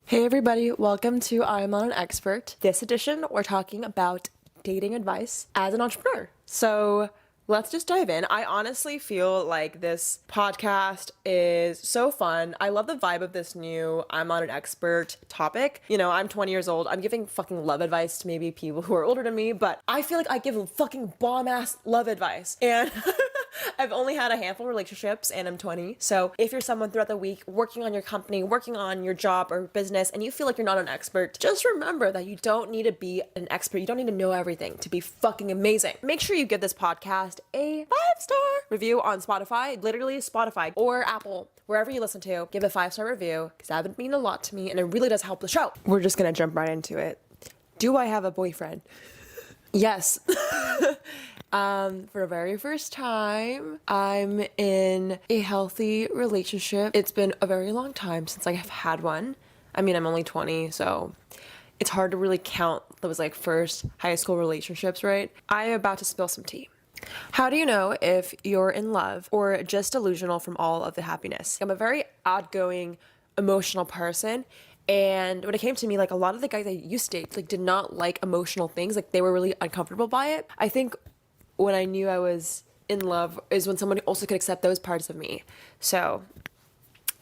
Hey everybody, welcome to I'm Not an Expert. This edition, we're talking about dating advice as an entrepreneur. So let's just dive in. I honestly feel like this podcast is so fun. I love the vibe of this new I'm Not an Expert topic. You know, I'm 20 years old. I'm giving fucking love advice to maybe people who are older than me, but I feel like I give fucking bomb-ass love advice. And I've only had a handful of relationships and I'm 20. So if you're someone throughout the week working on your company, working on your job or business, and you feel like you're not an expert, just remember that you don't need to be an expert. You don't need to know everything to be fucking amazing. Make sure you give this podcast a 5-star review on Spotify, literally Spotify or Apple, wherever you listen to. Give a 5-star review because that would mean a lot to me and it really does help the show. We're just gonna jump right into it. Do I have a boyfriend? Yes. For the very first time, I'm in a healthy relationship. It's been a very long time since I have had one. I mean, I'm only 20, so it's hard to really count those like first high school relationships, right? I am about to spill some tea. How do you know if you're in love or just delusional from all of the happiness? I'm a very outgoing, emotional person. And when it came to me, like a lot of the guys I used to date, like did not like emotional things. Like they were really uncomfortable by it. I think when I knew I was in love is when someone also could accept those parts of me. So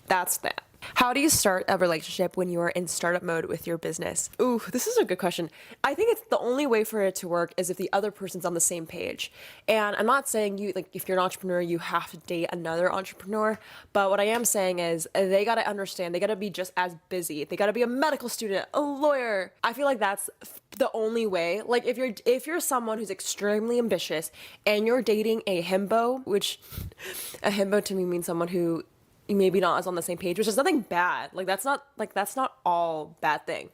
that's that. How do you start a relationship when you are in startup mode with your business? Ooh, this is a good question. I think it's the only way for it to work is if the other person's on the same page. And I'm not saying you, like, if you're an entrepreneur, you have to date another entrepreneur. But what I am saying is they got to understand, they got to be just as busy. They got to be a medical student, a lawyer. I feel like that's the only way. Like if you're someone who's extremely ambitious and you're dating a himbo, which a himbo to me means someone who maybe not is on the same page, which is nothing bad. That's not all bad thing.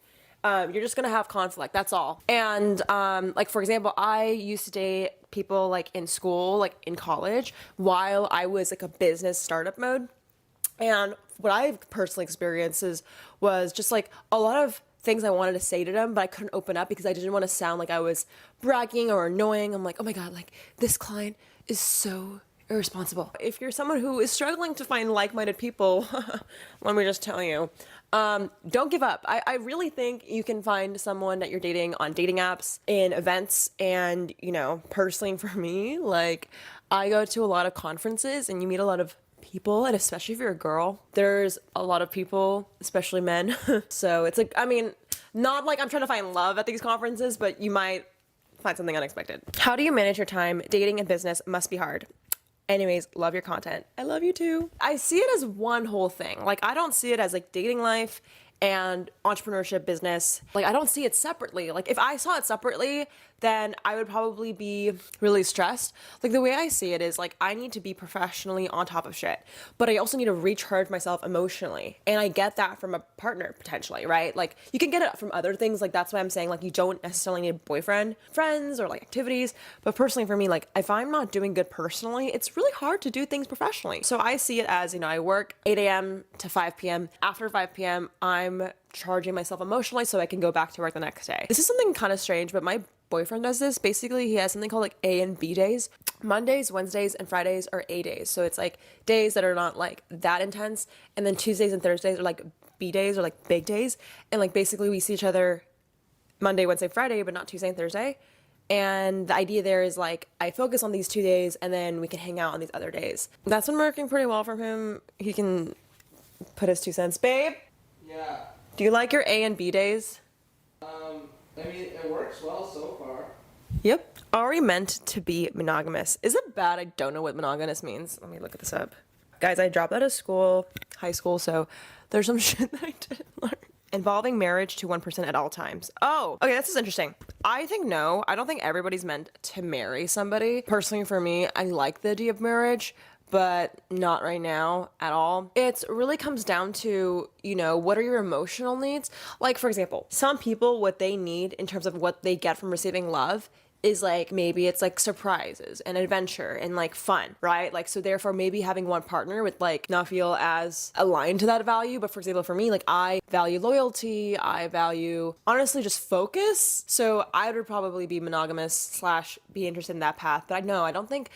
You're just gonna have conflict, that's all. And like for example, I used to date people like in school, like in college, while I was like a business startup mode. And what I've personally experienced was just like a lot of things I wanted to say to them, but I couldn't open up because I didn't want to sound like I was bragging or annoying. I'm like, oh my God, like this client is so irresponsible. If you're someone who is struggling to find like-minded people, let me just tell you, don't give up. I really think you can find someone that you're dating on dating apps, in events, and, you know, personally for me, like, I go to a lot of conferences and you meet a lot of people, and especially if you're a girl, there's a lot of people, especially men. So it's like, I mean, not like I'm trying to find love at these conferences, but you might find something unexpected. How do you manage your time? Dating and business must be hard. Anyways, love your content. I love you too. I see it as one whole thing. Like, I don't see it as like dating life and entrepreneurship business. Like, I don't see it separately. Like, if I saw it separately, then I would probably be really stressed. Like, the way I see it is like, I need to be professionally on top of shit, but I also need to recharge myself emotionally. And I get that from a partner potentially, right? Like, you can get it from other things. Like, that's why I'm saying, like, you don't necessarily need a boyfriend, friends, or like activities. But personally for me, like, if I'm not doing good personally, it's really hard to do things professionally. So I see it as, you know, I work 8 a.m. to 5 p.m. After 5 p.m., I'm charging myself emotionally so I can go back to work the next day. This is something kind of strange, but my boyfriend does this. Basically, he has something called like A and B days. Mondays, Wednesdays, and Fridays are A days. So it's like days that are not like that intense. And then Tuesdays and Thursdays are like B days or like big days. And like basically we see each other Monday, Wednesday, Friday, but not Tuesday and Thursday. And the idea there is like, I focus on these 2 days and then we can hang out on these other days. That's been working pretty well for him. He can put his 2 cents. Babe? Yeah. Do you like your A and B days? I mean, it works well so far. Yep. Are we meant to be monogamous? Is it bad? I don't know what monogamous means. Let me look this up. Guys, I dropped out of school, high school, so there's some shit that I didn't learn. Involving marriage to one person at all times. Oh, okay, this is interesting. I think no. I don't think everybody's meant to marry somebody. Personally, for me, I like the idea of marriage, but not right now at all. It really comes down to, you know, what are your emotional needs? Like, for example, some people, what they need in terms of what they get from receiving love is like, maybe it's like surprises and adventure and like fun, right? Like, so therefore maybe having one partner would like not feel as aligned to that value. But for example, for me, like I value loyalty, I value honestly just focus. So I would probably be monogamous slash be interested in that path. But I don't think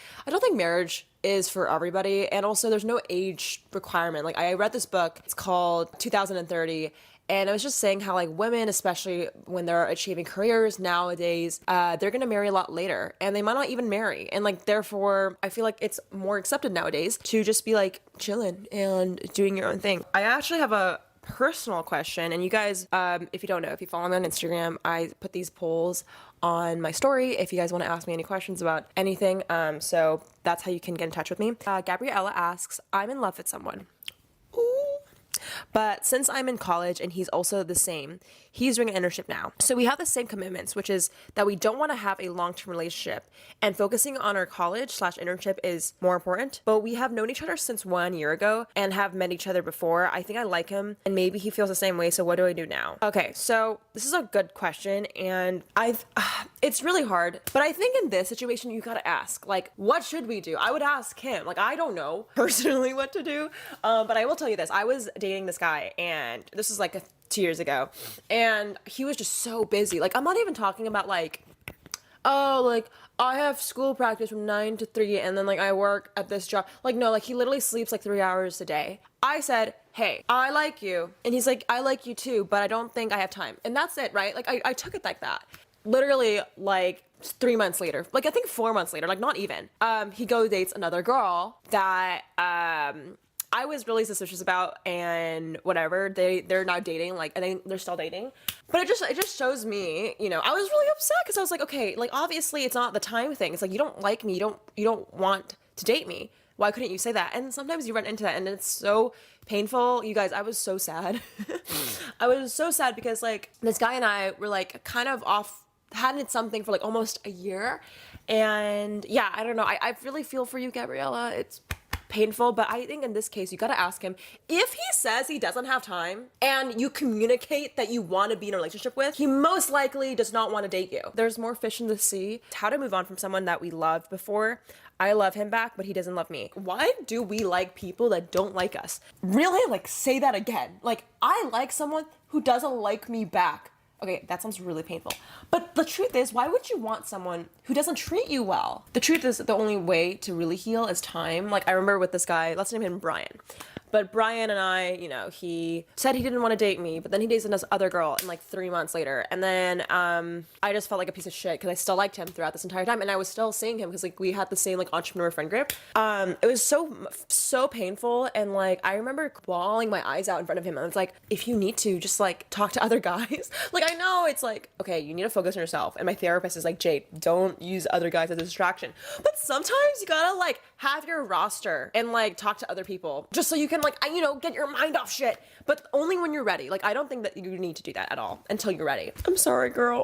marriage is for everybody. And also there's no age requirement. Like I read this book, it's called 2030. And I was just saying how like women, especially when they're achieving careers nowadays, they're gonna marry a lot later, and they might not even marry. And like therefore, I feel like it's more accepted nowadays to just be like chilling and doing your own thing. I actually have a personal question, and you guys, if you don't know, if you follow me on Instagram, I put these polls on my story if you guys want to ask me any questions about anything. So that's how you can get in touch with me. Gabriella asks, I'm in love with someone. Ooh. But since I'm in college and he's also the same, he's doing an internship now. So we have the same commitments, which is that we don't want to have a long-term relationship, and focusing on our college/internship is more important. But we have known each other since 1 year ago and have met each other before. I think I like him and maybe he feels the same way. So what do I do now? Okay, so this is a good question, and it's really hard, but I think in this situation you gotta ask, like, what should we do? I would ask him. Like, I don't know personally what to do, but I will tell you this. I was dating this guy, and this is like 2 years ago, and he was just so busy. Like, I'm not even talking about like, oh, like I have school practice from 9 to 3 and then like I work at this job. Like, no, like he literally sleeps like 3 hours a day. I said, hey, I like you. And he's like, I like you too, but I don't think I have time. And that's it, right? Like I took it like that. Literally like 3 months later, like I think 4 months later, like not even, he goes dates another girl that I was really suspicious about, and whatever, they're now dating, like I think they're still dating. But it just shows me, you know, I was really upset because I was like, okay, like obviously it's not the time thing. It's like, you don't like me, you don't want to date me. Why couldn't you say that? And sometimes you run into that and it's so painful. You guys, I was so sad. I was so sad because like this guy and I were like kind of off, hadn't something for like almost a year. And yeah, I don't know. I really feel for you, Gabriella. It's painful, but I think in this case you gotta ask him. If he says he doesn't have time and you communicate that you want to be in a relationship with, he most likely does not want to date you. There's more fish in the sea. It's how to move on from someone that we loved before. I love him back, but he doesn't love me. Why do we like people that don't like us? Really? Like, say that again. Like, I like someone who doesn't like me back. Okay, that sounds really painful. But the truth is, why would you want someone who doesn't treat you well? The truth is, the only way to really heal is time. Like, I remember with this guy, let's name him Brian. But Brian and I, you know, he said he didn't want to date me, but then he dates this other girl in like 3 months later. And then I just felt like a piece of shit because I still liked him throughout this entire time. And I was still seeing him because like we had the same like entrepreneur friend group. It was so painful. And like, I remember bawling my eyes out in front of him. I was like, if you need to, just like talk to other guys. Like, I know it's like, okay, you need to focus on yourself. And my therapist is like, Jade, don't use other guys as a distraction. But sometimes you gotta like have your roster and like talk to other people just so you can like, you know, get your mind off shit, but only when you're ready. Like, I don't think that you need to do that at all until you're ready. I'm sorry, girl.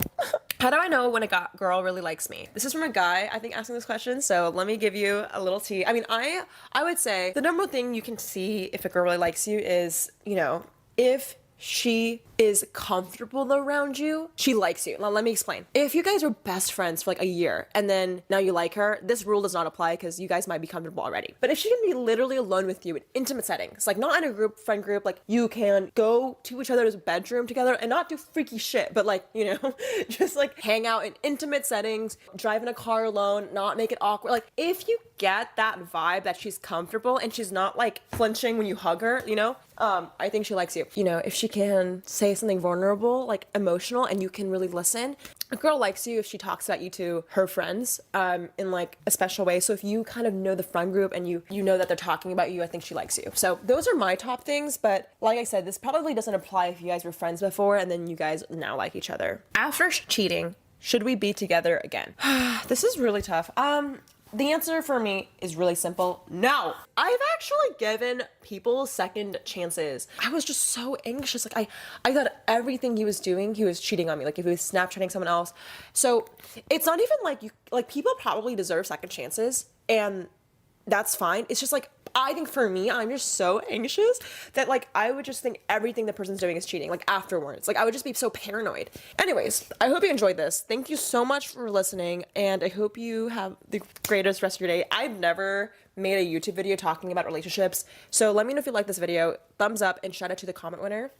How do I know when a girl really likes me? This is from a guy, I think, asking this question, so let me give you a little tea. I mean, I would say the number one thing you can see if a girl really likes you is, you know, if she is comfortable around you, she likes you. Now, let me explain. If you guys were best friends for like a year and then now you like her, this rule does not apply because you guys might be comfortable already. But if she can be literally alone with you in intimate settings, like not in a friend group, like you can go to each other's bedroom together and not do freaky shit, but like, you know, just like hang out in intimate settings, drive in a car alone, not make it awkward. Like, if you get that vibe that she's comfortable and she's not like flinching when you hug her, you know, I think she likes you. You know, if she can say something vulnerable, like emotional, and you can really listen. A girl likes you if she talks about you to her friends in like a special way. So if you kind of know the friend group and you know that they're talking about you, I think she likes you. So those are my top things. But like I said, this probably doesn't apply if you guys were friends before and then you guys now like each other. After cheating, should we be together again? This is really tough. The answer for me is really simple. No. I've actually given people second chances. I was just so anxious. Like I thought everything he was doing, he was cheating on me. Like if he was Snapchatting someone else. So it's not even like people probably deserve second chances and that's fine. It's just like, I think for me, I'm just so anxious that like I would just think everything the person's doing is cheating, like afterwards. Like I would just be so paranoid. Anyways, I hope you enjoyed this. Thank you so much for listening, and I hope you have the greatest rest of your day. I've never made a YouTube video talking about relationships, so let me know if you like this video. Thumbs up and shout out to the comment winner.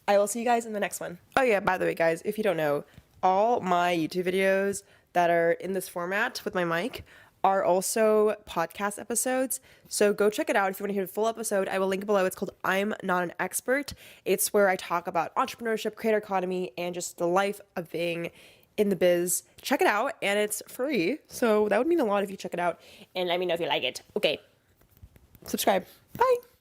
I will see you guys in the next one. Oh yeah, by the way, guys, if you don't know, all my YouTube videos that are in this format with my mic are also podcast episodes. So go check it out if you want to hear the full episode. I will link it below. It's called I'm Not an Expert. It's where I talk about entrepreneurship, creator economy, and just the life of being in the biz. Check it out, and it's free. So that would mean a lot if you check it out. And let me know if you like it. Okay. Subscribe. Bye.